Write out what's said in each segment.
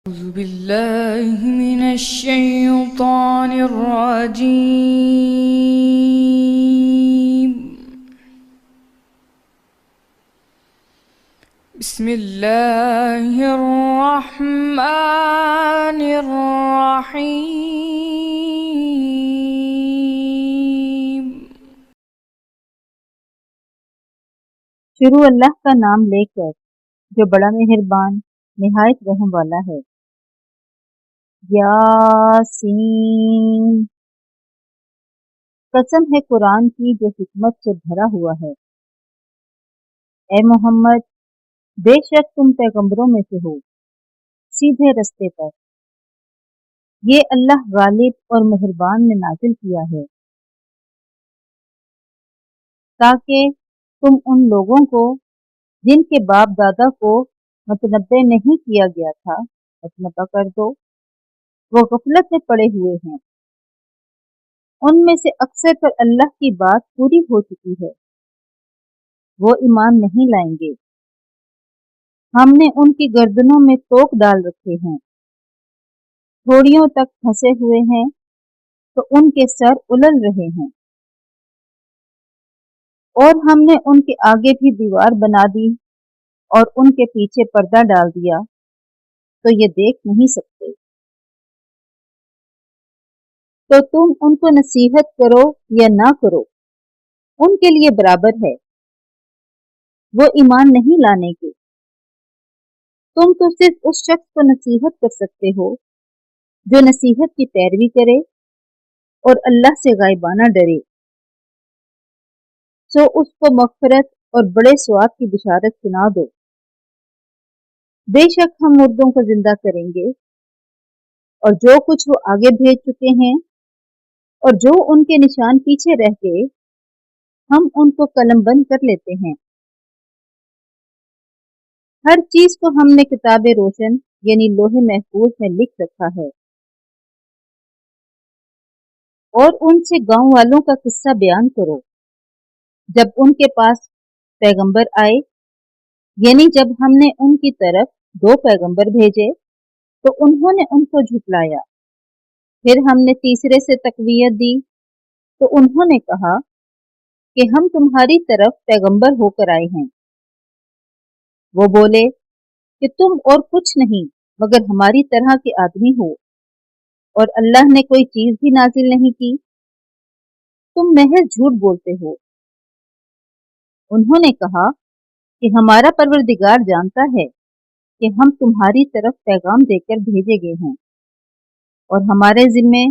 أعوذ بالله من الشيطان الرجيم. بسم الله الرحمن الرحيم. شروع اللہ کا نام لے کر جو بڑا مہربان نہایت رحم والا ہے۔ یاسین، قسم ہے قرآن کی جو حکمت سے بھرا ہوا ہے۔ اے محمد، بے شک تم پیغمبروں میں سے ہو، سیدھے رستے پر۔ یہ اللہ غالب اور مہربان نے نازل کیا ہے تاکہ تم ان لوگوں کو جن کے باپ دادا کو متنبع نہیں کیا گیا تھا متنبع کر دو۔ وہ غفلت میں پڑے ہوئے ہیں، ان میں سے اکثر پر اللہ کی بات پوری ہو چکی ہے، وہ ایمان نہیں لائیں گے۔ ہم نے ان کی گردنوں میں توق ڈال رکھے ہیں، تھوڑیوں تک پھنسے ہوئے ہیں تو ان کے سر الل رہے ہیں، اور ہم نے ان کے آگے بھی دیوار بنا دی اور ان کے پیچھے پردہ ڈال دیا تو یہ دیکھ نہیں سکتے۔ تو تم ان کو نصیحت کرو یا نہ کرو، ان کے لیے برابر ہے، وہ ایمان نہیں لانے کے۔ تم تو صرف اس شخص کو نصیحت کر سکتے ہو جو نصیحت کی پیروی کرے اور اللہ سے غائبانہ ڈرے، سو اس کو مغفرت اور بڑے ثواب کی بشارت سنا دو۔ بے شک ہم مردوں کو زندہ کریں گے، اور جو کچھ وہ آگے بھیج چکے ہیں اور جو ان کے نشان پیچھے رہ گئے ہم ان کو قلم بند کر لیتے ہیں۔ ہر چیز کو ہم نے کتاب روشن یعنی لوح محفوظ میں لکھ رکھا ہے۔ اور ان سے گاؤں والوں کا قصہ بیان کرو جب ان کے پاس پیغمبر آئے، یعنی جب ہم نے ان کی طرف 2 پیغمبر بھیجے تو انہوں نے ان کو جھٹلایا۔ پھر ہم نے تیسرے سے تقویت دی تو انہوں نے کہا کہ ہم تمہاری طرف پیغمبر ہو کر آئے ہیں۔ وہ بولے کہ تم اور کچھ نہیں مگر ہماری طرح کے آدمی ہو، اور اللہ نے کوئی چیز بھی نازل نہیں کی، تم محض جھوٹ بولتے ہو۔ انہوں نے کہا کہ ہمارا پروردگار جانتا ہے کہ ہم تمہاری طرف پیغام دے کر بھیجے گئے ہیں، اور ہمارے ذمے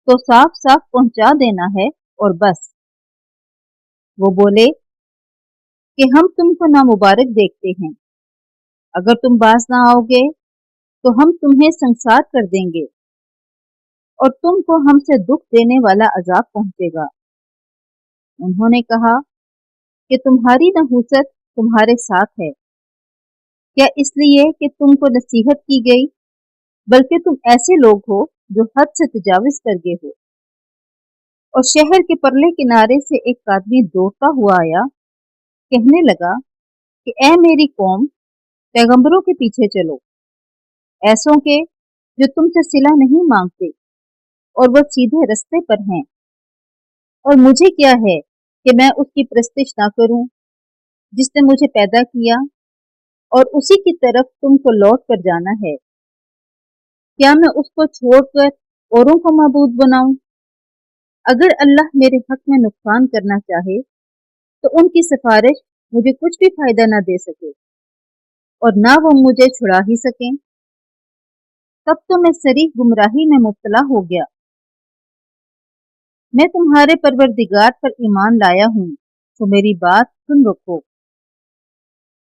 تو صاف صاف پہنچا دینا ہے اور بس۔ وہ بولے کہ ہم تم کو نامبارک دیکھتے ہیں، اگر تم باز نہ آؤ گے تو ہم تمہیں سنسار کر دیں گے اور تم کو ہم سے دکھ دینے والا عذاب پہنچے گا۔ انہوں نے کہا کہ تمہاری نحوست تمہارے ساتھ ہے، کیا اس لیے کہ تم کو نصیحت کی گئی، بلکہ تم ایسے لوگ ہو جو حد سے تجاوز کر گئے ہو۔ اور شہر کے پرلے کنارے سے ایک آدمی دوڑتا ہوا آیا، کہنے لگا کہ اے میری قوم، پیغمبروں کے پیچھے چلو، ایسوں کے جو تم سے صلہ نہیں مانگتے اور وہ سیدھے رستے پر ہیں۔ اور مجھے کیا ہے کہ میں اس کی پرستش نہ کروں جس نے مجھے پیدا کیا، اور اسی کی طرف تم کو لوٹ کر جانا ہے۔ کیا میں اس کو چھوڑ کر اوروں کو معبود بناؤں؟ اگر اللہ میرے حق میں نقصان کرنا چاہے تو ان کی سفارش مجھے کچھ بھی فائدہ نہ دے سکے، اور نہ وہ مجھے چھڑا ہی سکیں۔ تب تو میں صریح گمراہی میں مبتلا ہو گیا۔ میں تمہارے پروردگار پر ایمان لایا ہوں، تو میری بات سن رکھو۔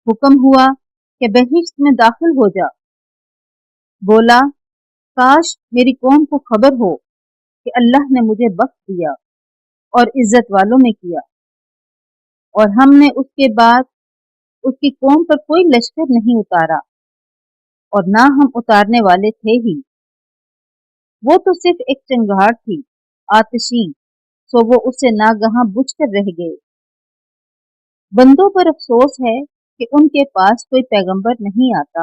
حکم ہوا کہ بہشت میں داخل ہو جا۔ بولا کاش میری قوم کو خبر ہو کہ اللہ نے مجھے بخش دیا اور عزت والوں میں کیا، اور ہم نے اس کے بعد اس کی قوم پر کوئی لشکر نہیں اتارا، اور نہ ہم اتارنے والے تھے ہی۔ وہ تو صرف ایک چنگاڑ تھی آتشی، سو وہ اس سے ناگہاں بجھ کر رہ گئے۔ بندوں پر افسوس ہے کہ ان کے پاس کوئی پیغمبر نہیں آتا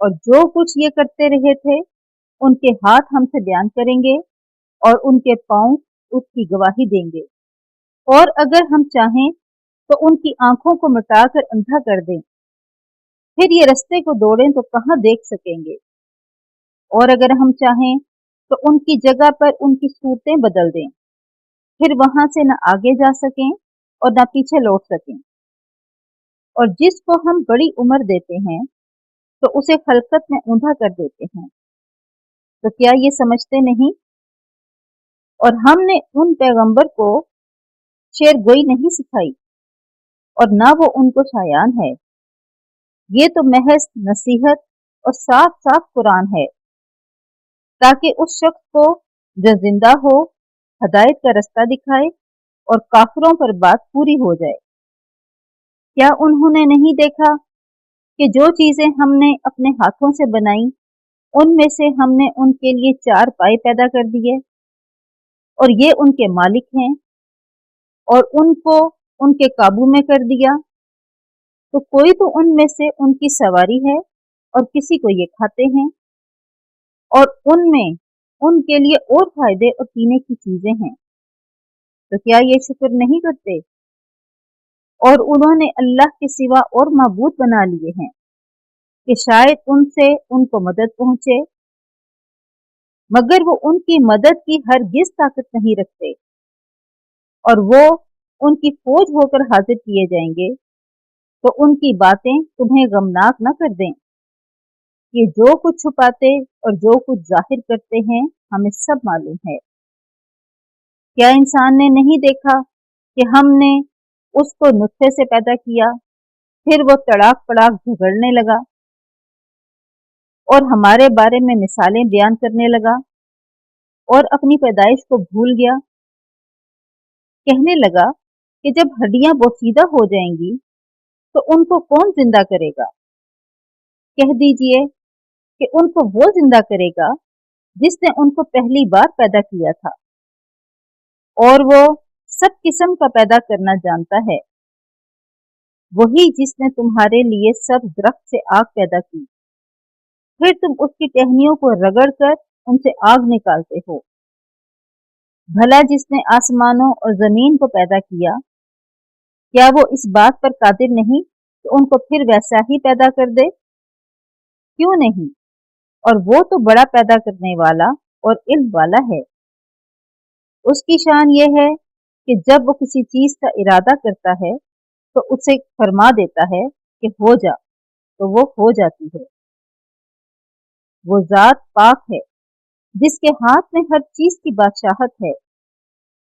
اور جو کچھ یہ کرتے رہے تھے ان کے ہاتھ ہم سے بیان کریں گے اور ان کے پاؤں اس کی گواہی دیں گے، اور اگر ہم چاہیں تو ان کی آنکھوں کو مٹا کر اندھا کر دیں، پھر یہ رستے کو دوڑیں تو کہاں دیکھ سکیں گے، اور اگر ہم چاہیں تو ان کی جگہ پر ان کی صورتیں بدل دیں، پھر وہاں سے نہ آگے جا سکیں اور نہ پیچھے لوٹ سکیں۔ اور جس کو ہم بڑی عمر دیتے ہیں تو اسے خلقت میں اونھا کر دیتے ہیں، تو کیا یہ سمجھتے نہیں؟ اور ہم نے ان پیغمبر کو شعر گوئی نہیں سکھائی اور نہ وہ ان کو شایان ہے، یہ تو محض نصیحت اور صاف صاف قرآن ہے، تاکہ اس شخص کو جو زندہ ہو ہدایت کا رستہ دکھائے اور کافروں پر بات پوری ہو جائے۔ کیا انہوں نے نہیں دیکھا کہ جو چیزیں ہم نے اپنے ہاتھوں سے بنائیں ان میں سے ہم نے ان کے لیے 4 پائے پیدا کر دیے، اور یہ ان کے مالک ہیں، اور ان کو ان کے قابو میں کر دیا، تو کوئی تو ان میں سے ان کی سواری ہے اور کسی کو یہ کھاتے ہیں، اور ان میں ان کے لیے اور فائدے اور پینے کی چیزیں ہیں، تو کیا یہ شکر نہیں کرتے؟ اور انہوں نے اللہ کے سوا اور معبود بنا لیے ہیں کہ شاید ان سے ان کو مدد پہنچے، مگر وہ ان کی مدد کی ہرگز طاقت نہیں رکھتے، اور وہ ان کی فوج ہو کر حاضر کیے جائیں گے تو ان کی باتیں تمہیں غمناک نہ کر دیں کہ جو کچھ چھپاتے اور جو کچھ ظاہر کرتے ہیں ہمیں سب معلوم ہے۔ کیا انسان نے نہیں دیکھا کہ ہم نے اس کو نطفے سے پیدا کیا، پھر وہ تڑاک پڑاک جھگڑنے لگا اور ہمارے بارے میں مثالیں بیان کرنے لگا اور اپنی پیدائش کو بھول گیا، کہنے لگا کہ جب ہڈیاں بوسیدہ ہو جائیں گی تو ان کو کون زندہ کرے گا؟ کہہ دیجئے کہ ان کو وہ زندہ کرے گا جس نے ان کو پہلی بار پیدا کیا تھا، اور وہ سب قسم کا پیدا کرنا جانتا ہے، وہی جس نے تمہارے لیے سب درخت سے آگ پیدا کی، پھر تم اس کی ٹہنیوں کو رگڑ کر ان سے آگ نکالتے ہو۔ بھلا جس نے آسمانوں اور زمین کو پیدا کیا، کیا وہ اس بات پر قادر نہیں کہ ان کو پھر ویسا ہی پیدا کر دے؟ کیوں نہیں؟ اور وہ تو بڑا پیدا کرنے والا اور علم والا ہے۔ اس کی شان یہ ہے کہ جب وہ کسی چیز کا ارادہ کرتا ہے تو اسے فرما دیتا ہے کہ ہو جا، تو وہ ہو جاتی ہے۔ وہ ذات پاک ہے جس کے ہاتھ میں ہر چیز کی بادشاہت ہے،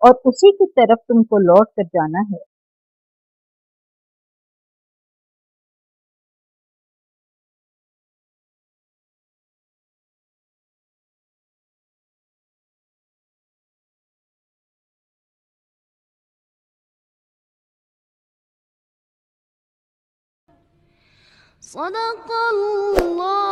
اور اسی کی طرف تم کو لوٹ کر جانا ہے۔ صدق اللہ